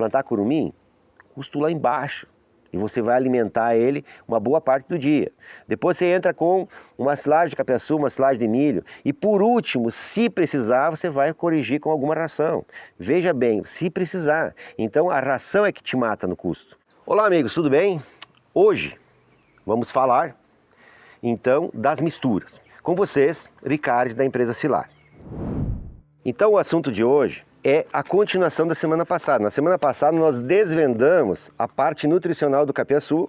plantar curumim, custo lá embaixo. E você vai alimentar ele uma boa parte do dia. Depois você entra com uma silagem de capiaçu, uma silagem de milho. E por último, se precisar, você vai corrigir com alguma ração. Veja bem, se precisar. Então a ração é que te mata no custo. Olá amigos, tudo bem? Hoje vamos falar então das misturas. Com vocês, Ricardo da empresa Silar. Então o assunto de hoje é a continuação da semana passada. Na semana passada nós desvendamos a parte nutricional do capiaçu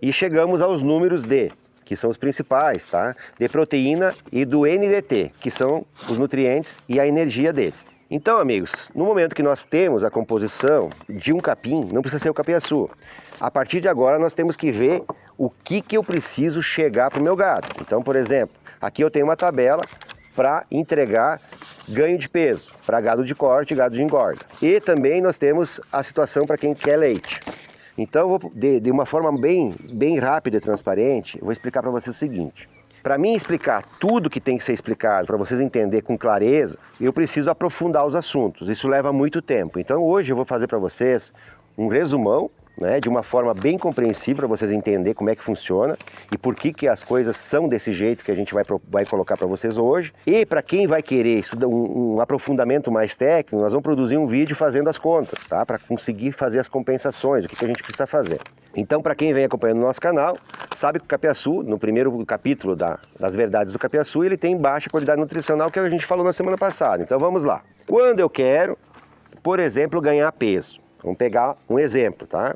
e chegamos aos números D, que são os principais, tá? De proteína e do NDT, que são os nutrientes e a energia dele. Então, amigos, no momento que nós temos a composição de um capim, não precisa ser o capiaçu. A partir de agora nós temos que ver o que eu preciso chegar para o meu gado. Então, por exemplo, aqui eu tenho uma tabela para entregar ganho de peso para gado de corte e gado de engorda. E também nós temos a situação para quem quer leite. Então, de uma forma bem rápida e transparente, eu vou explicar para vocês o seguinte. Para mim explicar tudo que tem que ser explicado, para vocês entenderem com clareza, eu preciso aprofundar os assuntos. Isso leva muito tempo. Então hoje eu vou fazer para vocês um resumão, né, de uma forma bem compreensível para vocês entenderem como é que funciona e por que as coisas são desse jeito que a gente vai colocar para vocês hoje. E para quem vai querer estudar um aprofundamento mais técnico, nós vamos produzir um vídeo fazendo as contas, tá? Para conseguir fazer as compensações, o que a gente precisa fazer. Então, para quem vem acompanhando o nosso canal, sabe que o capiaçu, no primeiro capítulo das verdades do capiaçu, ele tem baixa qualidade nutricional, que a gente falou na semana passada. Então vamos lá. Quando eu quero, por exemplo, ganhar peso, vamos pegar um exemplo, tá?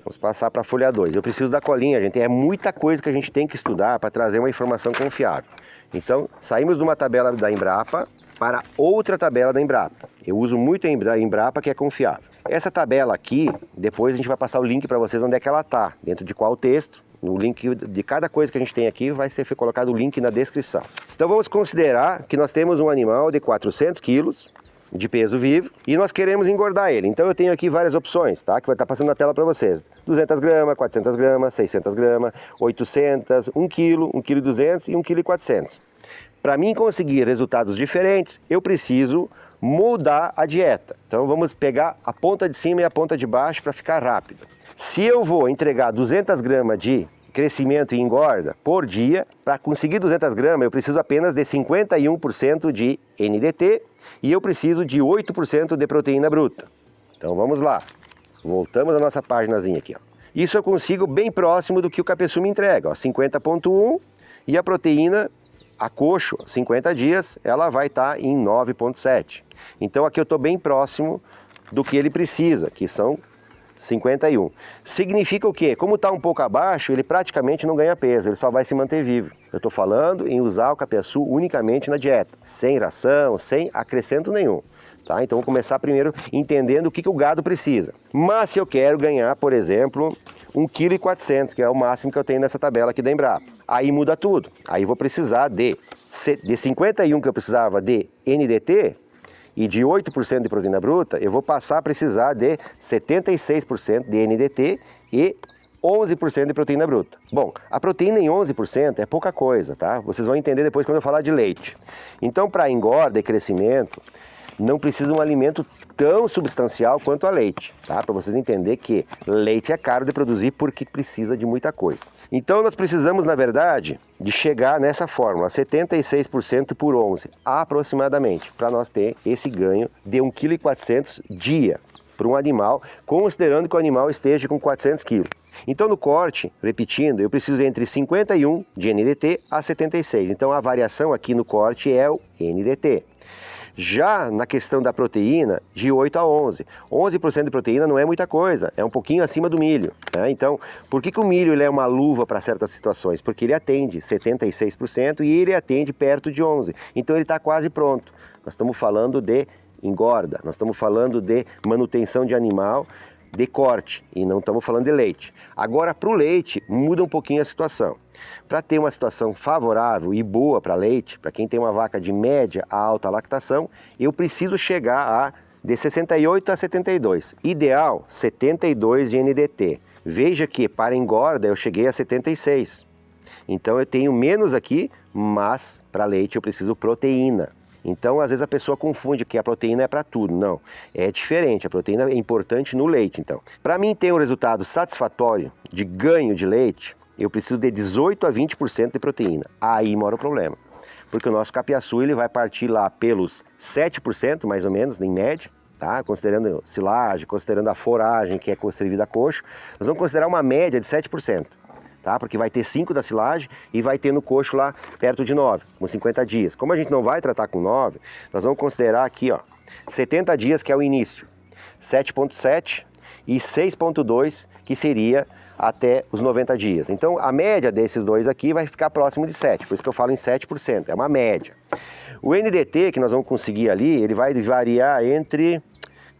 Vamos passar para a folha 2. Eu preciso da colinha, gente. É muita coisa que a gente tem que estudar para trazer uma informação confiável. Então, saímos de uma tabela da Embrapa para outra tabela da Embrapa. Eu uso muito a Embrapa, que é confiável. Essa tabela aqui, depois a gente vai passar o link para vocês onde é que ela está, dentro de qual texto. No link de cada coisa que a gente tem aqui vai ser colocado o link na descrição. Então vamos considerar que nós temos um animal de 400 quilos de peso vivo e nós queremos engordar ele. Então eu tenho aqui várias opções, tá? Que vai estar passando na tela para vocês. 200 gramas, 400 gramas, 600 gramas, 800, 1 kg, 1 kg 200 e 1 kg 400. Para mim conseguir resultados diferentes, eu preciso moldar a dieta. Então vamos pegar a ponta de cima e a ponta de baixo para ficar rápido. Se eu vou entregar 200 gramas de crescimento e engorda por dia, para conseguir 200 gramas eu preciso apenas de 51% de NDT e eu preciso de 8% de proteína bruta. Então vamos lá, voltamos à nossa paginazinha aqui. Ó. Isso eu consigo bem próximo do que o capiaçu me entrega, 50,1 e a proteína, a coxo, 50 dias, ela vai estar em 9,7. Então aqui eu estou bem próximo do que ele precisa, que são 51. Significa o quê? Como está um pouco abaixo, ele praticamente não ganha peso, ele só vai se manter vivo. Eu estou falando em usar o capiaçu unicamente na dieta, sem ração, sem acrescento nenhum. Tá? Então vou começar primeiro entendendo o que o gado precisa. Mas se eu quero ganhar, por exemplo, 1,4 kg, que é o máximo que eu tenho nessa tabela aqui da Embrapa, aí muda tudo. Aí vou precisar de 51 que eu precisava de NDT, e de 8% de proteína bruta, eu vou passar a precisar de 76% de NDT e 11% de proteína bruta. Bom, a proteína em 11% é pouca coisa, tá? Vocês vão entender depois quando eu falar de leite. Então, para engorda e crescimento, não precisa um alimento tão substancial quanto a leite, tá? Para vocês entenderem que leite é caro de produzir porque precisa de muita coisa. Então nós precisamos, na verdade, de chegar nessa fórmula, 76% por 11, aproximadamente, para nós ter esse ganho de 1,4 kg dia para um animal, considerando que o animal esteja com 400 kg. Então no corte, repetindo, eu preciso entre 51 de NDT a 76. Então a variação aqui no corte é o NDT. Já na questão da proteína, de 8 a 11. 11% de proteína não é muita coisa, é um pouquinho acima do milho. Né? Então, por que o milho ele é uma luva para certas situações? Porque ele atende 76% e ele atende perto de 11%. Então ele está quase pronto. Nós estamos falando de engorda, nós estamos falando de manutenção de animal, de corte, e não estamos falando de leite. Agora, para o leite, muda um pouquinho a situação. Para ter uma situação favorável e boa para leite, para quem tem uma vaca de média a alta lactação, eu preciso chegar a de 68 a 72. Ideal, 72 de NDT. Veja que para engorda eu cheguei a 76. Então eu tenho menos aqui, mas para leite eu preciso proteína. Então, às vezes a pessoa confunde que a proteína é para tudo. Não, é diferente. A proteína é importante no leite, então. Para mim ter um resultado satisfatório de ganho de leite, eu preciso de 18 a 20% de proteína. Aí mora o problema. Porque o nosso capiaçu ele vai partir lá pelos 7%, mais ou menos, em média, tá? Considerando silagem, considerando a foragem que é servida a coxo, nós vamos considerar uma média de 7%. Tá? Porque vai ter 5 da silagem e vai ter no coxo lá perto de 9, com 50 dias. Como a gente não vai tratar com 9, nós vamos considerar aqui, ó, 70 dias que é o início, 7,7 e 6,2 que seria até os 90 dias. Então a média desses dois aqui vai ficar próximo de 7, por isso que eu falo em 7%, é uma média. O NDT que nós vamos conseguir ali, ele vai variar entre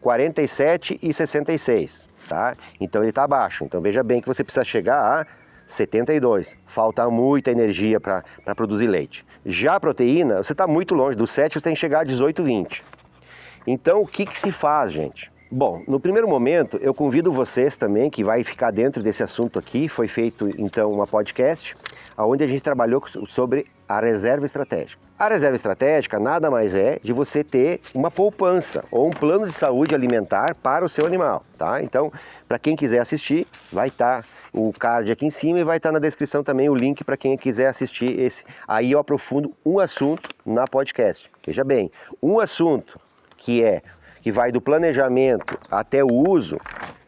47 e 66, tá? Então ele está abaixo, então veja bem que você precisa chegar a 72, falta muita energia para produzir leite. Já a proteína, você está muito longe, do 7 você tem que chegar a 18, 20. Então o que se faz, gente? Bom, no primeiro momento eu convido vocês também, que vai ficar dentro desse assunto aqui, foi feito então uma podcast, onde a gente trabalhou sobre a reserva estratégica. A reserva estratégica nada mais é de você ter uma poupança ou um plano de saúde alimentar para o seu animal, tá? Então, para quem quiser assistir, vai estar o card aqui em cima e vai estar na descrição também o link para quem quiser assistir esse. Aí eu aprofundo um assunto na podcast. Veja bem, um assunto que vai do planejamento até o uso,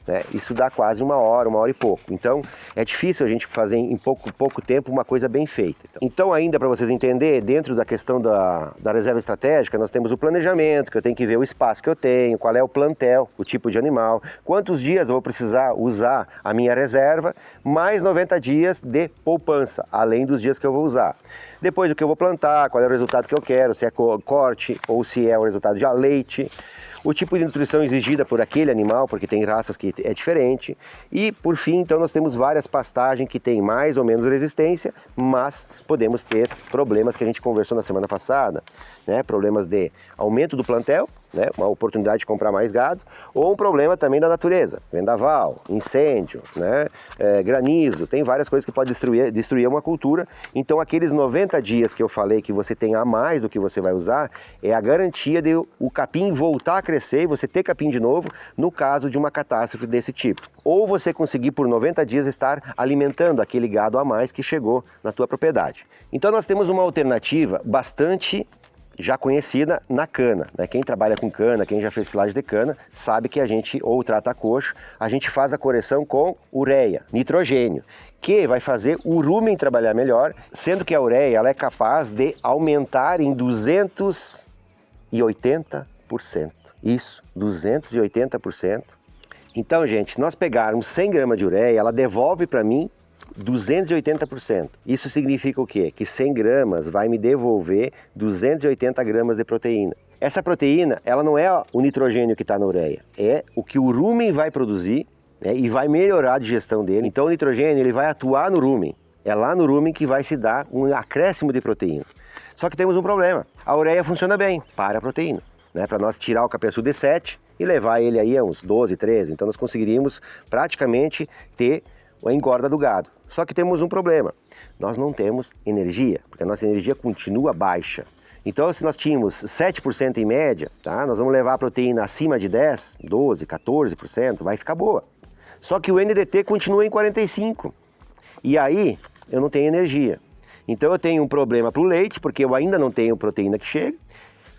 né, isso dá quase uma hora e pouco. Então é difícil a gente fazer em pouco tempo uma coisa bem feita. Então ainda para vocês entenderem, dentro da questão da reserva estratégica, nós temos o planejamento, que eu tenho que ver o espaço que eu tenho, qual é o plantel, o tipo de animal, quantos dias eu vou precisar usar a minha reserva, mais 90 dias de poupança, além dos dias que eu vou usar. Depois o que eu vou plantar, qual é o resultado que eu quero, se é corte ou se é o resultado de leite, o tipo de nutrição exigida por aquele animal, porque tem raças que é diferente. E, por fim, então, nós temos várias pastagens que têm mais ou menos resistência, mas podemos ter problemas que a gente conversou na semana passada, né? Problemas de aumento do plantel, né? Uma oportunidade de comprar mais gado, ou um problema também da natureza, vendaval, incêndio, né? Granizo, tem várias coisas que podem destruir uma cultura. Então, aqueles 90 dias que eu falei que você tem a mais do que você vai usar, é a garantia de o capim voltar a crescer e você ter capim de novo no caso de uma catástrofe desse tipo. Ou você conseguir por 90 dias estar alimentando aquele gado a mais que chegou na tua propriedade. Então nós temos uma alternativa bastante já conhecida na cana, né? Quem trabalha com cana, quem já fez silagem de cana, sabe que a gente, ou trata coxo, a gente faz a correção com ureia, nitrogênio, que vai fazer o rumen trabalhar melhor, sendo que a ureia ela é capaz de aumentar em 280%. Isso, 280%. Então, gente, se nós pegarmos 100 gramas de ureia, ela devolve para mim 280%. Isso significa o quê? Que 100 gramas vai me devolver 280 gramas de proteína. Essa proteína, ela não é o nitrogênio que está na ureia, é o que o rumen vai produzir, né, e vai melhorar a digestão dele. Então o nitrogênio ele vai atuar no rumen. É lá no rumen que vai se dar um acréscimo de proteína. Só que temos um problema. A ureia funciona bem para a proteína, né, para nós tirar o capiaçu de 7 e levar ele aí a uns 12, 13. Então nós conseguiríamos praticamente ter a engorda do gado. Só que temos um problema, nós não temos energia, porque a nossa energia continua baixa. Então se nós tínhamos 7% em média, tá? Nós vamos levar a proteína acima de 10, 12, 14%, vai ficar boa. Só que o NDT continua em 45%, e aí eu não tenho energia. Então eu tenho um problema para o leite, porque eu ainda não tenho proteína que chega.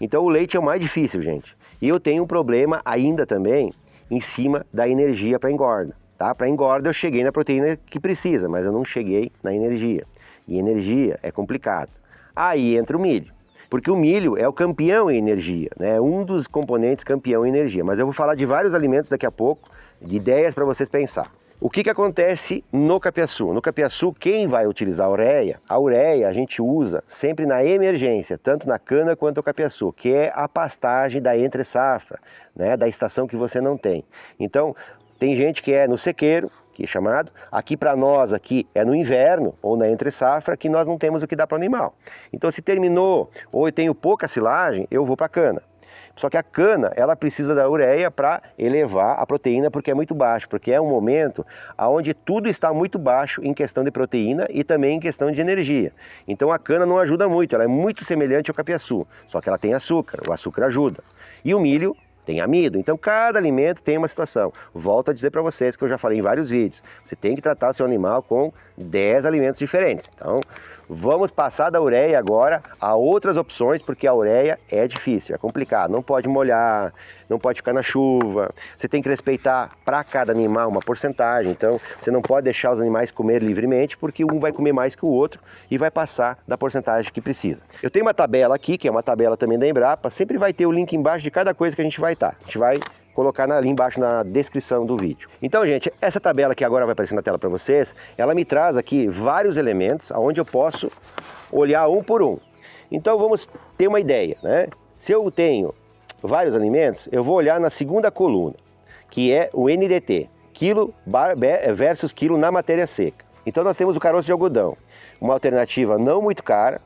Então o leite é o mais difícil, gente. E eu tenho um problema ainda também em cima da energia para engorda. Tá? Para engorda eu cheguei na proteína que precisa, mas eu não cheguei na energia. E energia é complicado. Aí entra o milho, porque o milho é o campeão em energia, né? Um dos componentes campeão em energia. Mas eu vou falar de vários alimentos daqui a pouco, de ideias para vocês pensar. O que acontece no capiaçu? No capiaçu, quem vai utilizar a ureia a gente usa sempre na emergência, tanto na cana quanto no capiaçu, que é a pastagem da entre-safra, né? Da estação que você não tem. Então, tem gente que é no sequeiro, que é chamado, aqui para nós aqui é no inverno ou na entre-safra, que nós não temos o que dar para o animal. Então se terminou ou eu tenho pouca silagem, eu vou para a cana. Só que a cana, ela precisa da ureia para elevar a proteína porque é muito baixo, porque é um momento onde tudo está muito baixo em questão de proteína e também em questão de energia. Então a cana não ajuda muito, ela é muito semelhante ao capiaçu, só que ela tem açúcar, o açúcar ajuda. E o milho tem amido, então cada alimento tem uma situação. Volto a dizer para vocês que eu já falei em vários vídeos, você tem que tratar o seu animal com 10 alimentos diferentes. Então vamos passar da ureia agora a outras opções, porque a ureia é difícil, é complicado, não pode molhar, não pode ficar na chuva, você tem que respeitar para cada animal uma porcentagem, então você não pode deixar os animais comer livremente, porque um vai comer mais que o outro e vai passar da porcentagem que precisa. Eu tenho uma tabela aqui, que é uma tabela também da Embrapa, sempre vai ter o link embaixo de cada coisa que a gente vai estar. A gente vai colocar ali embaixo na descrição do vídeo. Então, gente, essa tabela que agora vai aparecer na tela para vocês, ela me traz aqui vários elementos onde eu posso olhar um por um. Então, vamos ter uma ideia, né? Se eu tenho vários alimentos, eu vou olhar na segunda coluna, que é o NDT, quilo versus quilo na matéria seca. Então, nós temos o caroço de algodão, uma alternativa não muito cara,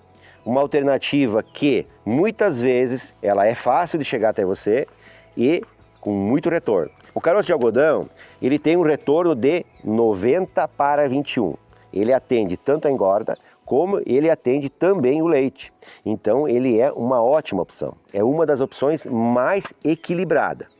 uma alternativa que muitas vezes ela é fácil de chegar até você e com muito retorno. O caroço de algodão, ele tem um retorno de 90/21. Ele atende tanto a engorda, como ele atende também o leite. Então ele é uma ótima opção. É uma das opções mais equilibradas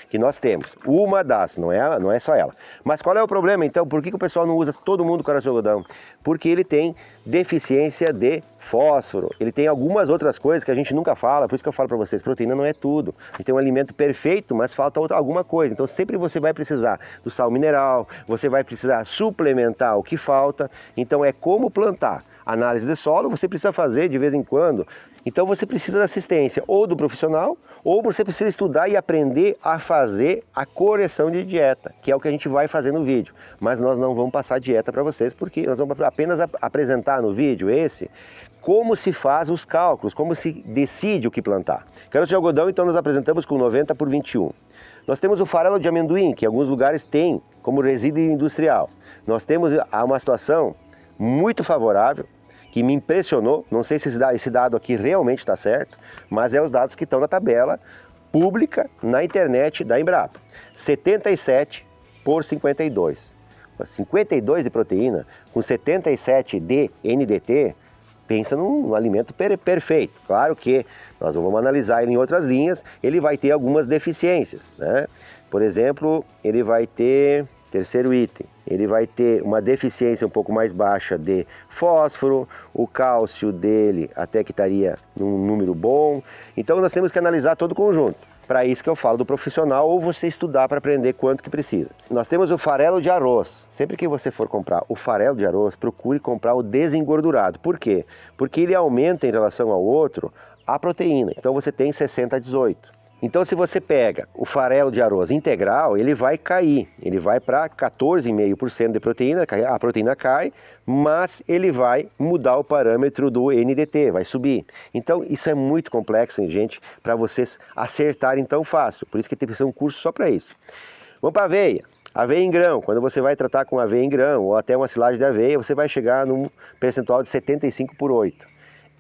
que nós temos. Uma das, não é só ela. Mas qual é o problema então? Por que o pessoal não usa todo mundo o caroço de algodão? Porque ele tem deficiência de fósforo, ele tem algumas outras coisas que a gente nunca fala, por isso que eu falo para vocês, proteína não é tudo. A gente tem um alimento perfeito, mas falta alguma coisa. Então sempre você vai precisar do sal mineral, você vai precisar suplementar o que falta. Então é como plantar. Análise de solo você precisa fazer de vez em quando. Então você precisa da assistência ou do profissional, ou você precisa estudar e aprender a fazer a correção de dieta, que é o que a gente vai fazer no vídeo. Mas nós não vamos passar dieta para vocês, porque nós vamos apenas apresentar no vídeo como se faz os cálculos, como se decide o que plantar. Caroço de algodão, então, nós apresentamos com 90/21. Nós temos o farelo de amendoim, que em alguns lugares tem como resíduo industrial. Nós temos uma situação muito favorável, que me impressionou, não sei se esse dado aqui realmente está certo, mas é os dados que estão na tabela pública na internet da Embrapa. 77/52. 52 de proteína com 77 de NDT, pensa num alimento perfeito. Claro que nós vamos analisar ele em outras linhas, ele vai ter algumas deficiências, né? Por exemplo, ele vai ter, terceiro item, ele vai ter uma deficiência um pouco mais baixa de fósforo, o cálcio dele até que estaria num número bom. Então nós temos que analisar todo o conjunto. Para isso que eu falo do profissional ou você estudar para aprender quanto que precisa. Nós temos o farelo de arroz. Sempre que você for comprar o farelo de arroz, procure comprar o desengordurado. Por quê? Porque ele aumenta em relação ao outro a proteína. Então você tem 60/18. Então se você pega o farelo de arroz integral, ele vai cair, ele vai para 14,5% de proteína, a proteína cai, mas ele vai mudar o parâmetro do NDT, vai subir. Então isso é muito complexo, gente, para vocês acertarem tão fácil, por isso que tem que ser um curso só para isso. Vamos para a aveia. Aveia em grão, quando você vai tratar com aveia em grão ou até uma silagem de aveia, você vai chegar num percentual de 75/8.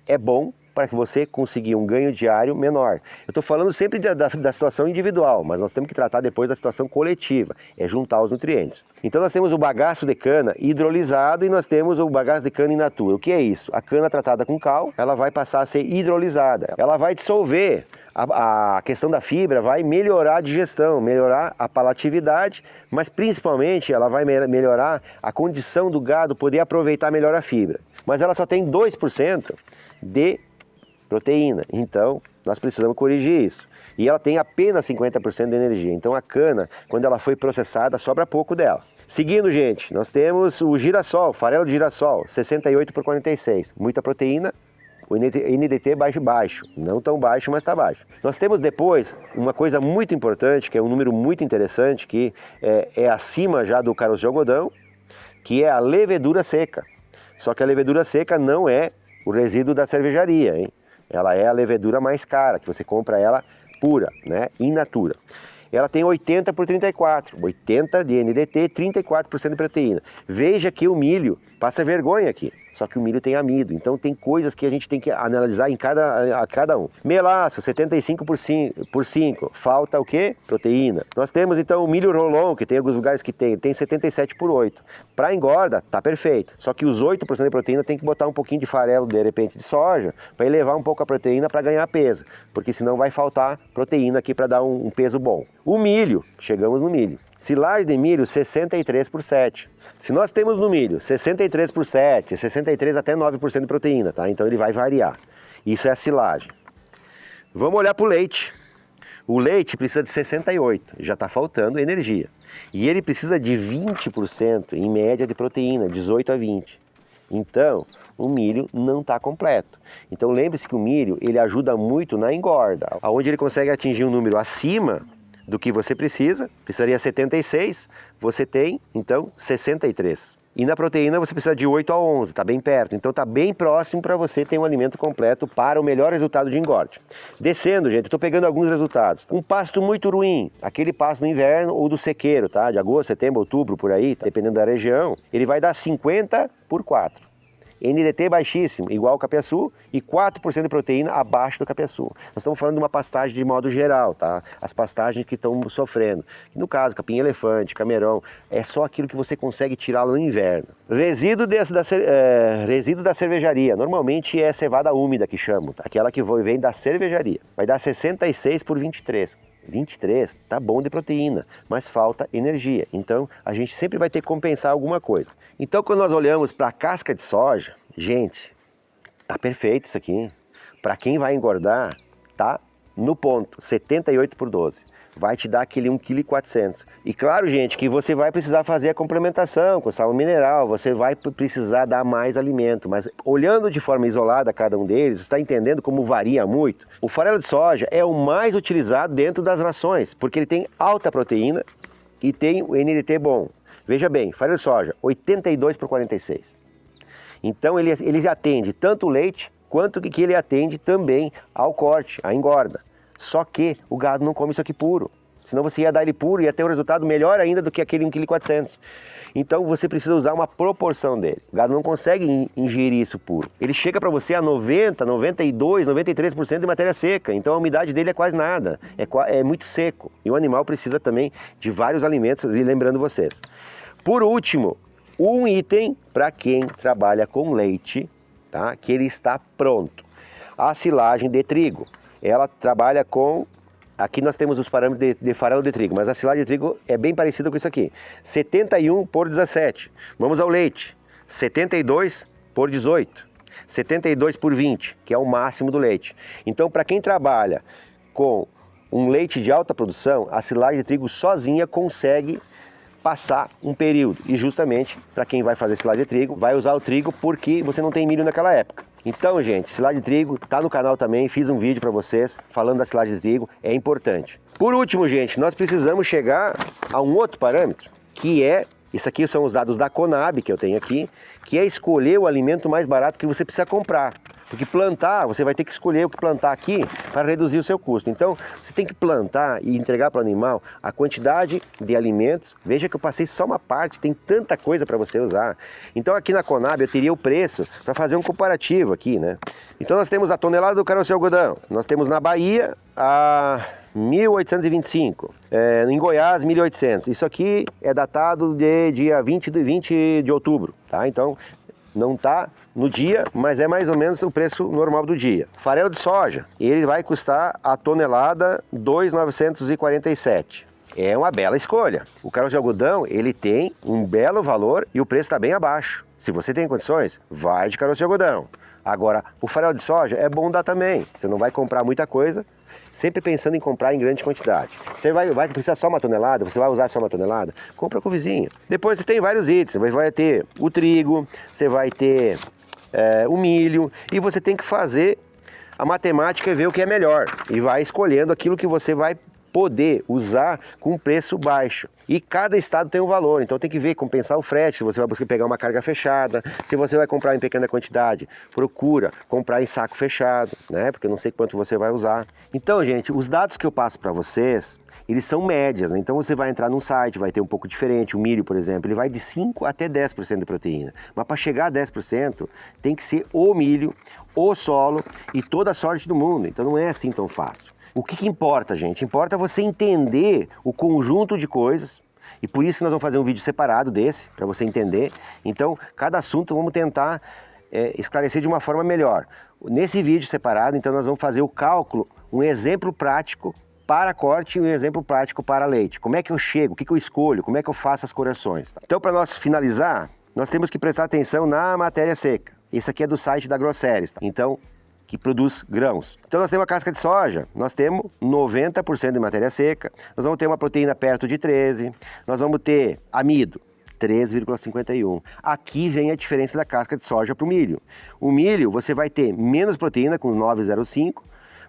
É bom para que você conseguir um ganho diário menor. Eu estou falando sempre da situação individual, mas nós temos que tratar depois da situação coletiva, é juntar os nutrientes. Então nós temos o bagaço de cana hidrolisado e nós temos o bagaço de cana in natura. O que é isso? A cana tratada com cal, ela vai passar a ser hidrolisada. Ela vai dissolver a questão da fibra, vai melhorar a digestão, melhorar a palatividade, mas principalmente ela vai melhorar a condição do gado poder aproveitar melhor a fibra. Mas ela só tem 2% de proteína, então nós precisamos corrigir isso. E ela tem apenas 50% de energia, então a cana, quando ela foi processada, sobra pouco dela. Seguindo, gente, nós temos o girassol, farelo de girassol, 68/46, muita proteína, o NDT baixo, não tão baixo, mas está baixo. Nós temos depois uma coisa muito importante, que é um número muito interessante, que é acima já do caroço de algodão, que é a levedura seca. Só que a levedura seca não é o resíduo da cervejaria, hein? Ela é a levedura mais cara, que você compra ela pura, né? In natura. Ela tem 80/34, 80 de NDT, 34% de proteína. Veja que o milho passa vergonha aqui. só que o milho tem amido. Então tem coisas que a gente tem que analisar a cada um. Melaço, 75 por 5. Falta o quê? Proteína. Nós temos então o milho rolon, que tem alguns lugares que tem 77 por 8. Para engorda, tá perfeito. Só que os 8% de proteína tem que botar um pouquinho de farelo, de repente, de soja, para elevar um pouco a proteína para ganhar peso. Porque senão vai faltar proteína aqui para dar um peso bom. O milho, chegamos no milho. Silagem de milho, 63 por 7. Se nós temos no milho 63 por 7, 63 até 9% de proteína, tá? Então ele vai variar. Isso é a silagem. Vamos olhar para o leite. O leite precisa de 68, já está faltando energia. E ele precisa de 20% em média de proteína, 18 a 20. Então, o milho não está completo. Então lembre-se que o milho, ele ajuda muito na engorda. Onde ele consegue atingir um número acima do que você precisa, precisaria 76, você tem, então, 63. E na proteína você precisa de 8 a 11, está bem perto. Então está bem próximo para você ter um alimento completo para o melhor resultado de engorde. Descendo, gente, estou pegando alguns resultados. Um pasto muito ruim, aquele pasto do inverno ou do sequeiro, tá? De agosto, setembro, outubro, por aí, dependendo da região, ele vai dar 50 por 4. NDT baixíssimo, igual ao capiaçu, e 4% de proteína abaixo do capiaçu. Nós estamos falando de uma pastagem de modo geral, tá? As pastagens que estão sofrendo. No caso, capim-elefante, camerão, é só aquilo que você consegue tirá-lo no inverno. Resíduo da cervejaria, normalmente é cevada úmida que chamam, tá? Aquela que vem da cervejaria. Vai dar 66 por 23. 23, tá bom de proteína, mas falta energia. Então, a gente sempre vai ter que compensar alguma coisa. Então, quando nós olhamos para a casca de soja, gente, tá perfeito isso aqui. Para quem vai engordar, tá no ponto, 78 por 12. Vai te dar aquele 1,4 kg. E claro, gente, que você vai precisar fazer a complementação com sal mineral, você vai precisar dar mais alimento, mas olhando de forma isolada cada um deles, você está entendendo como varia muito? O farelo de soja é o mais utilizado dentro das rações, porque ele tem alta proteína e tem o NDT bom. Veja bem, farelo de soja, 82 por 46. Então ele atende tanto o leite, quanto que ele atende também ao corte, à engorda. Só que o gado não come isso aqui puro. Senão você ia dar ele puro e ia ter um resultado melhor ainda do que aquele 1,4 kg. Então você precisa usar uma proporção dele. O gado não consegue ingerir isso puro. Ele chega para você a 90, 92, 93% de matéria seca. Então a umidade dele é quase nada. É muito seco. E o animal precisa também de vários alimentos, lembrando vocês. Por último, um item para quem trabalha com leite, tá? Que ele está pronto. A silagem de trigo. Ela trabalha com, aqui nós temos os parâmetros de farelo de trigo, mas a silagem de trigo é bem parecida com isso aqui, 71 por 17. Vamos ao leite, 72 por 18, 72 por 20, que é o máximo do leite. Então, para quem trabalha com um leite de alta produção, a silagem de trigo sozinha consegue passar um período. E justamente, para quem vai fazer silagem de trigo, vai usar o trigo porque você não tem milho naquela época. Então, gente, silagem de trigo tá no canal também, fiz um vídeo para vocês falando da silagem de trigo, é importante. Por último, gente, nós precisamos chegar a um outro parâmetro, que é, isso aqui são os dados da Conab que eu tenho aqui, que é escolher o alimento mais barato que você precisa comprar. Porque plantar, você vai ter que escolher o que plantar aqui para reduzir o seu custo. Então, você tem que plantar e entregar para o animal a quantidade de alimentos. Veja que eu passei só uma parte, tem tanta coisa para você usar. Então, aqui na Conab, eu teria o preço para fazer um comparativo aqui, né? Então, nós temos a tonelada do caroço de algodão. Nós temos na Bahia a 1.825, em Goiás 1.800. Isso aqui é datado de dia 20 de outubro, tá? Então, não está no dia, mas é mais ou menos o preço normal do dia. Farelo de soja, ele vai custar a tonelada 2.947. É uma bela escolha. O caroço de algodão, ele tem um belo valor e o preço está bem abaixo. Se você tem condições, vai de caroço de algodão. Agora, o farelo de soja é bom dar também. Você não vai comprar muita coisa, sempre pensando em comprar em grande quantidade. Você vai precisar só uma tonelada, você vai usar só uma tonelada, compra com o vizinho. Depois você tem vários itens, você vai ter o trigo, você vai ter o milho, e você tem que fazer a matemática e ver o que é melhor. E vai escolhendo aquilo que você vai poder usar com preço baixo. E cada estado tem um valor, então tem que ver, compensar o frete, se você vai buscar pegar uma carga fechada, se você vai comprar em pequena quantidade, procura comprar em saco fechado, né? Porque eu não sei quanto você vai usar. Então, gente, os dados que eu passo para vocês, eles são médias, né? Então você vai entrar num site, vai ter um pouco diferente. O milho, por exemplo, ele vai de 5 até 10% de proteína. Mas para chegar a 10%, tem que ser o milho, o solo e toda a sorte do mundo. Então não é assim tão fácil. O que importa, gente? Importa você entender o conjunto de coisas. E por isso que nós vamos fazer um vídeo separado desse, para você entender. Então, cada assunto vamos tentar esclarecer de uma forma melhor. Nesse vídeo separado, então, nós vamos fazer o cálculo, um exemplo prático para corte e um exemplo prático para leite. Como é que eu chego, o que eu escolho, como é que eu faço as correções. Então, para nós finalizar, nós temos que prestar atenção na matéria seca. Esse aqui é do site da Grosseries, tá? Então, que produz grãos. Então nós temos a casca de soja, nós temos 90% de matéria seca, nós vamos ter uma proteína perto de 13, nós vamos ter amido, 3,51. Aqui vem a diferença da casca de soja para o milho. O milho você vai ter menos proteína com 9,05,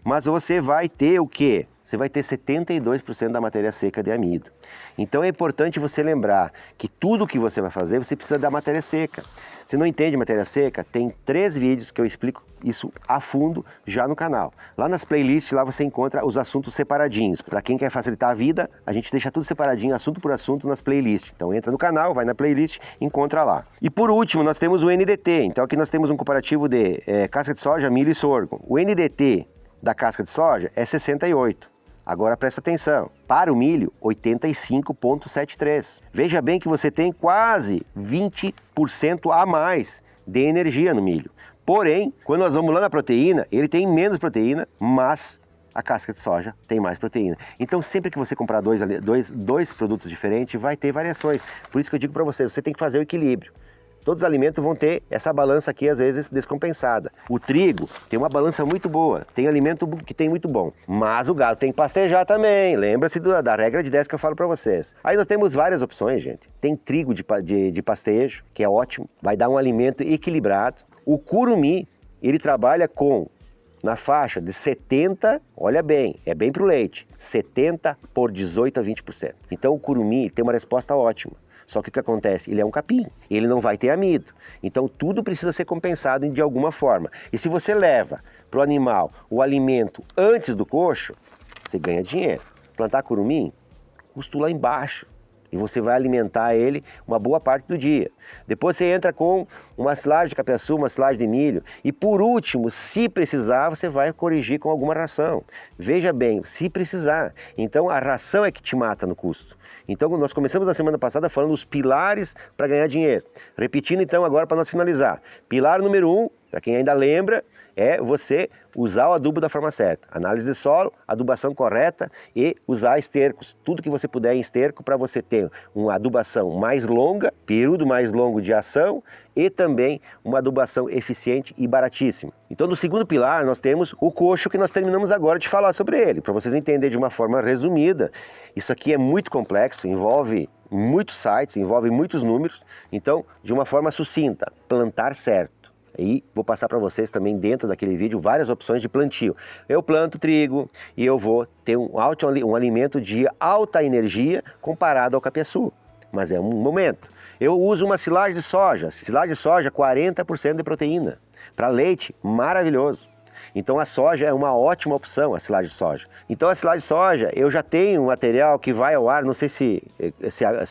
mas você vai ter o quê? Você vai ter 72% da matéria seca de amido. Então é importante você lembrar que tudo que você vai fazer, você precisa da matéria seca. Se não entende matéria seca, tem 3 vídeos que eu explico isso a fundo já no canal. Lá nas playlists, lá você encontra os assuntos separadinhos. Para quem quer facilitar a vida, a gente deixa tudo separadinho, assunto por assunto, nas playlists. Então entra no canal, vai na playlist, encontra lá. E por último, nós temos o NDT. Então aqui nós temos um comparativo de casca de soja, milho e sorgo. O NDT da casca de soja é 68. Agora presta atenção, para o milho, 85,73. Veja bem que você tem quase 20% a mais de energia no milho. Porém, quando nós vamos lá na proteína, ele tem menos proteína, mas a casca de soja tem mais proteína. Então sempre que você comprar dois produtos diferentes, vai ter variações. Por isso que eu digo para você, você tem que fazer o equilíbrio. Todos os alimentos vão ter essa balança aqui, às vezes, descompensada. O trigo tem uma balança muito boa, tem alimento que tem muito bom. Mas o gado tem que pastejar também. Lembra-se da regra de 10 que eu falo para vocês. Aí nós temos várias opções, gente. Tem trigo de pastejo, que é ótimo. Vai dar um alimento equilibrado. O curumim, ele trabalha na faixa de 70, olha bem, é bem para o leite, 70 por 18 a 20%. Então o curumim tem uma resposta ótima. Só que o que acontece? Ele é um capim, ele não vai ter amido. Então tudo precisa ser compensado de alguma forma. E se você leva para o animal o alimento antes do coxo, você ganha dinheiro. Plantar curumim, custo lá embaixo. E você vai alimentar ele uma boa parte do dia. Depois você entra com uma silagem de capiaçu, uma silagem de milho. E por último, se precisar, você vai corrigir com alguma ração. Veja bem, se precisar. Então a ração é que te mata no custo. Então nós começamos na semana passada falando os pilares para ganhar dinheiro. Repetindo então agora para nós finalizar. Pilar número 1, para quem ainda lembra, é você usar o adubo da forma certa. Análise de solo, adubação correta e usar estercos. Tudo que você puder em esterco para você ter uma adubação mais longa, período mais longo de ação e também uma adubação eficiente e baratíssima. Então no segundo pilar nós temos o coxo que nós terminamos agora de falar sobre ele. Para vocês entenderem de uma forma resumida, isso aqui é muito complexo, envolve muitos sites, envolve muitos números. Então, de uma forma sucinta, plantar certo. E vou passar para vocês também dentro daquele vídeo várias opções de plantio. Eu planto trigo e eu vou ter um alimento de alta energia comparado ao capiaçu. Mas é um momento. Eu uso uma silagem de soja. Silagem de soja, 40% de proteína. Para leite, maravilhoso. Então a soja é uma ótima opção, a silagem de soja. Então a silagem de soja, eu já tenho um material que vai ao ar, não sei se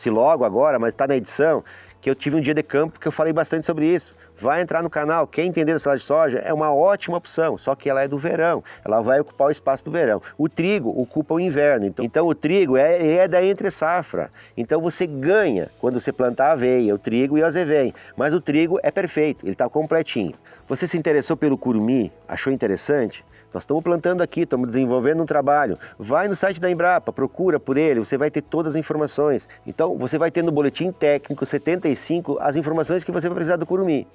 logo agora, mas está na edição, que eu tive um dia de campo que eu falei bastante sobre isso. Vai entrar no canal, quer entender a silagem de soja? É uma ótima opção, só que ela é do verão, ela vai ocupar o espaço do verão. O trigo ocupa o inverno, então o trigo é da entre safra. Então você ganha quando você plantar a aveia, o trigo e o azevém, mas o trigo é perfeito, ele está completinho. Você se interessou pelo curumim? Achou interessante? Nós estamos plantando aqui, estamos desenvolvendo um trabalho. Vai no site da Embrapa, procura por ele, você vai ter todas as informações. Então você vai ter no boletim técnico 75 as informações que você vai precisar do curumim.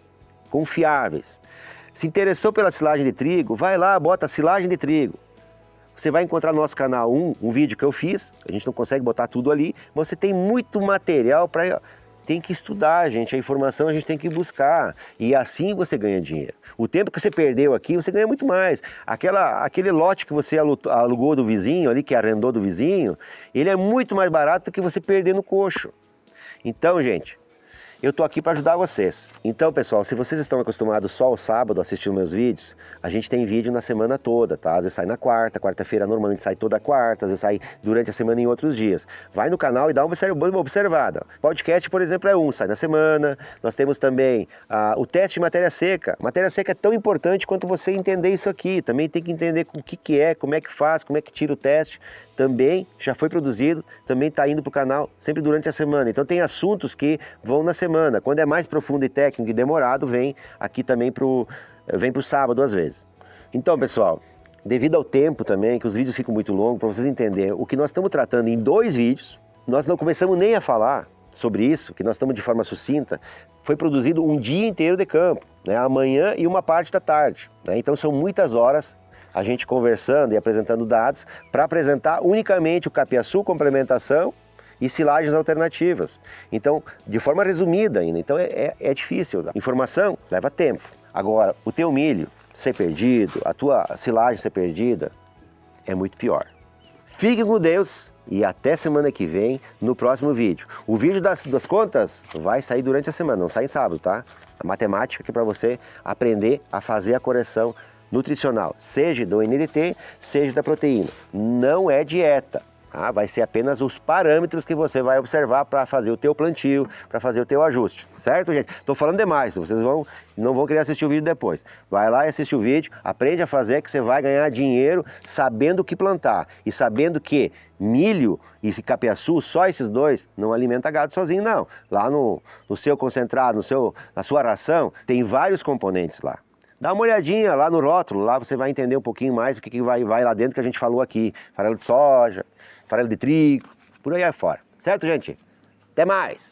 Confiáveis. Se interessou pela silagem de trigo, vai lá, bota silagem de trigo. Você vai encontrar no nosso canal um vídeo que eu fiz, a gente não consegue botar tudo ali, mas você tem muito material para tem que estudar, gente. A informação a gente tem que buscar. E assim você ganha dinheiro. O tempo que você perdeu aqui, você ganha muito mais. Aquele lote que você alugou do vizinho ali, que arrendou do vizinho, ele é muito mais barato do que você perder no coxo. Então, gente, eu tô aqui para ajudar vocês. Então, pessoal, se vocês estão acostumados só ao sábado a assistir os meus vídeos, a gente tem vídeo na semana toda, tá? Às vezes sai na quarta-feira normalmente sai toda quarta, às vezes sai durante a semana em outros dias. Vai no canal e dá uma observada. Podcast, por exemplo, é sai na semana. Nós temos também o teste de matéria seca. Matéria seca é tão importante quanto você entender isso aqui. Também tem que entender o que é, como é que faz, como é que tira o teste. Também já foi produzido, também está indo para o canal sempre durante a semana. Então tem assuntos que vão na semana. Quando é mais profundo e técnico e demorado, vem aqui também vem pro sábado às vezes. Então, pessoal, devido ao tempo também, que os vídeos ficam muito longos, para vocês entenderem, o que nós estamos tratando em 2 vídeos, nós não começamos nem a falar sobre isso, que nós estamos de forma sucinta, foi produzido um dia inteiro de campo, né? Amanhã e uma parte da tarde, né? Então são muitas horas a gente conversando e apresentando dados para apresentar unicamente o capiaçu, complementação e silagens alternativas. Então, de forma resumida ainda, então é difícil. A informação leva tempo. Agora, o teu milho ser perdido, a tua silagem ser perdida, é muito pior. Fiquem com Deus e até semana que vem no próximo vídeo. O vídeo das contas vai sair durante a semana, não sai em sábado, tá? A matemática aqui para você aprender a fazer a correção nutricional, seja do NDT, seja da proteína. Não é dieta, tá? Vai ser apenas os parâmetros que você vai observar para fazer o teu plantio, para fazer o teu ajuste, certo, gente? Estou falando demais, vocês não vão querer assistir o vídeo depois. Vai lá e assiste o vídeo, aprende a fazer que você vai ganhar dinheiro sabendo o que plantar e sabendo que milho e capiaçu, só esses dois, não alimenta gado sozinho, não. Lá no seu concentrado, na sua ração, tem vários componentes lá. Dá uma olhadinha lá no rótulo, lá você vai entender um pouquinho mais o que vai lá dentro que a gente falou aqui. Farelo de soja, farelo de trigo, por aí afora. Certo, gente? Até mais!